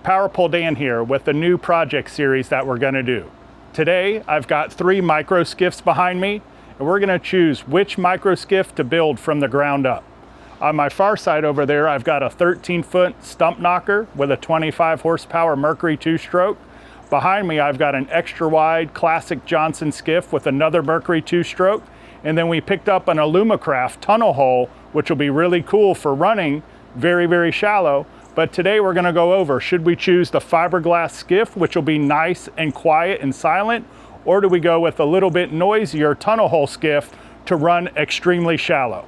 Power Pole Dan here with the new project series that we're gonna do. Today, I've got 3 micro skiffs behind me, and we're gonna choose which micro skiff to build from the ground up. On my far side over there, I've got a 13-foot stump knocker with a 25 horsepower Mercury 2-stroke. Behind me, I've got an extra wide classic Johnson skiff with another Mercury 2-stroke. And then we picked up an Alumacraft tunnel hull, which will be really cool for running very, very shallow. But today we're gonna go over, should we choose the fiberglass skiff, which will be nice and quiet and silent, or do we go with a little bit noisier tunnel hull skiff to run extremely shallow?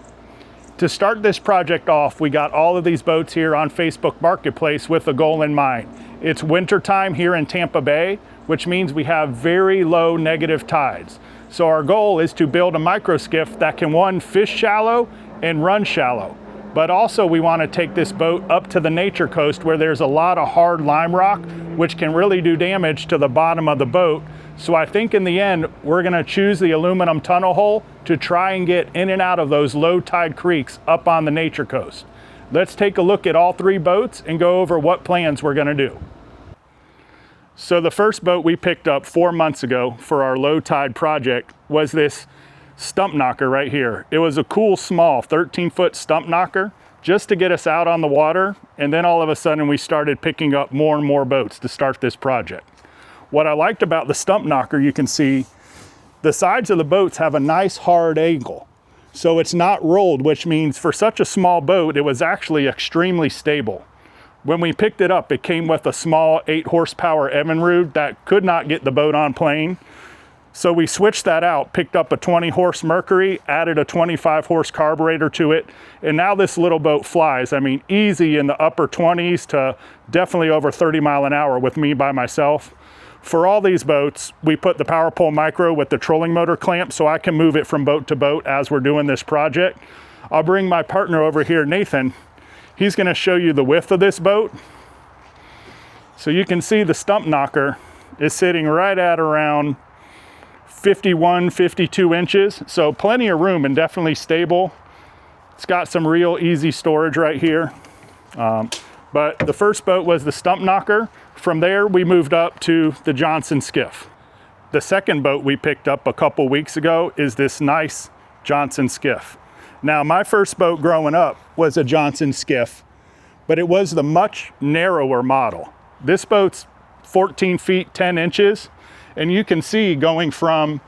To start this project off, we got all of these boats here on Facebook Marketplace with a goal in mind. It's winter time here in Tampa Bay, which means we have very low negative tides. So our goal is to build a micro skiff that can, one, fish shallow and run shallow. But also we want to take this boat up to the nature coast where there's a lot of hard lime rock, which can really do damage to the bottom of the boat. So I think in the end, we're going to choose the aluminum tunnel hull to try and get in and out of those low tide creeks up on the nature coast. Let's take a look at all 3 boats and go over what plans we're going to do. So the first boat we picked up 4 months ago for our low tide project was this stump knocker right here. It was a cool small 13-foot stump knocker just to get us out on the water, and then all of a sudden we started picking up more and more boats to start this project. What I liked about the stump knocker, you can see the sides of the boats have a nice hard angle, so it's not rolled, which means for such a small boat it was actually extremely stable. When we picked it up, it came with a small 8 horsepower Evinrude that could not get the boat on plane. So we switched that out, picked up a 20 horse Mercury, added a 25 horse carburetor to it, and now this little boat flies. I mean, easy in the upper 20s to definitely over 30 mile an hour with me by myself. For all these boats, we put the Power Pole Micro with the trolling motor clamp so I can move it from boat to boat as we're doing this project. I'll bring my partner over here, Nathan. He's gonna show you the width of this boat. So you can see the stump knocker is sitting right at around 51, 52 inches. So plenty of room and definitely stable. It's got some real easy storage right here. But the first boat was the stump knocker. From there, we moved up to the Johnson skiff. The second boat we picked up a couple weeks ago is this nice Johnson skiff. Now, my first boat growing up was a Johnson skiff, but it was the much narrower model. This boat's 14 feet, 10 inches, and you can see going from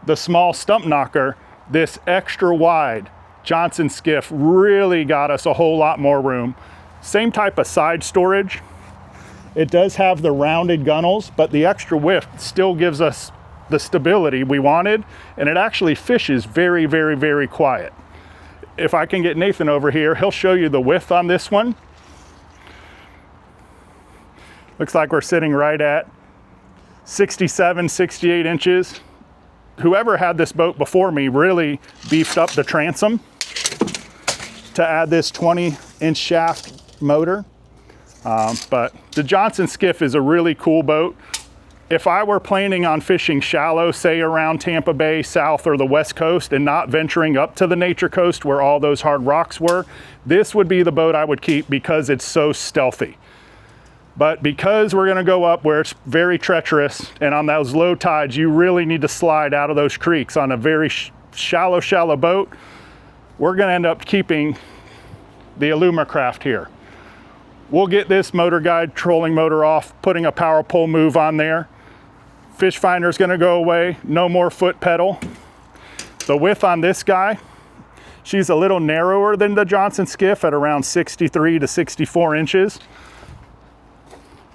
the small stump knocker, this extra wide Johnson skiff really got us a whole lot more room. Same type of side storage. It does have the rounded gunnels, but the extra width still gives us the stability we wanted, and it actually fishes very, very, very quiet. If I can get Nathan over here, he'll show you the width on this one. Looks like we're sitting right at 67, 68 inches. Whoever had this boat before me really beefed up the transom to add this 20-inch shaft motor. But the Johnson skiff is a really cool boat. If I were planning on fishing shallow, say around Tampa Bay, south or the west coast, and not venturing up to the nature coast where all those hard rocks were, this would be the boat I would keep because it's so stealthy. But because we're gonna go up where it's very treacherous, and on those low tides, you really need to slide out of those creeks on a very shallow boat, we're gonna end up keeping the Alumacraft here. We'll get this motor guide trolling motor off, putting a power pole move on there. Fish finder's gonna go away, no more foot pedal. The width on this guy, she's a little narrower than the Johnson skiff at around 63 to 64 inches.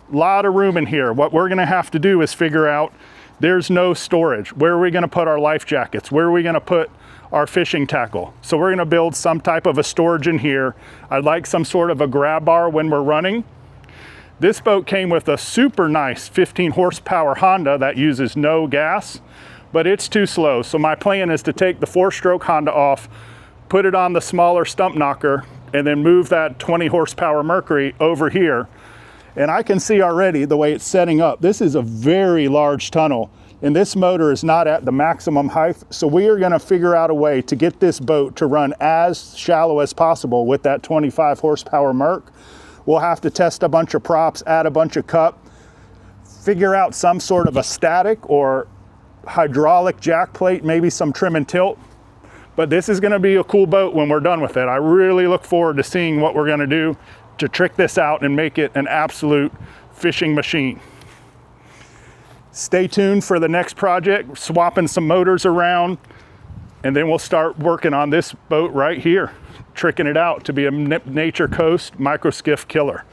Lot of room in here. What we're gonna have to do is figure out, there's no storage. Where are we gonna put our life jackets? Where are we gonna put our fishing tackle? So we're gonna build some type of a storage in here. I'd like some sort of a grab bar when we're running. This boat came with a super nice 15 horsepower Honda that uses no gas, but it's too slow. So my plan is to take the 4-stroke Honda off, put it on the smaller stump knocker, and then move that 20 horsepower Mercury over here. And I can see already the way it's setting up. This is a very large tunnel, and this motor is not at the maximum height. So we are gonna figure out a way to get this boat to run as shallow as possible with that 25 horsepower Merc. We'll have to test a bunch of props, add a bunch of cup, figure out some sort of a static or hydraulic jack plate, maybe some trim and tilt. But this is gonna be a cool boat when we're done with it. I really look forward to seeing what we're gonna do to trick this out and make it an absolute fishing machine. Stay tuned for the next project, swapping some motors around, and then we'll start working on this boat right here, tricking it out to be a Nature Coast micro skiff killer.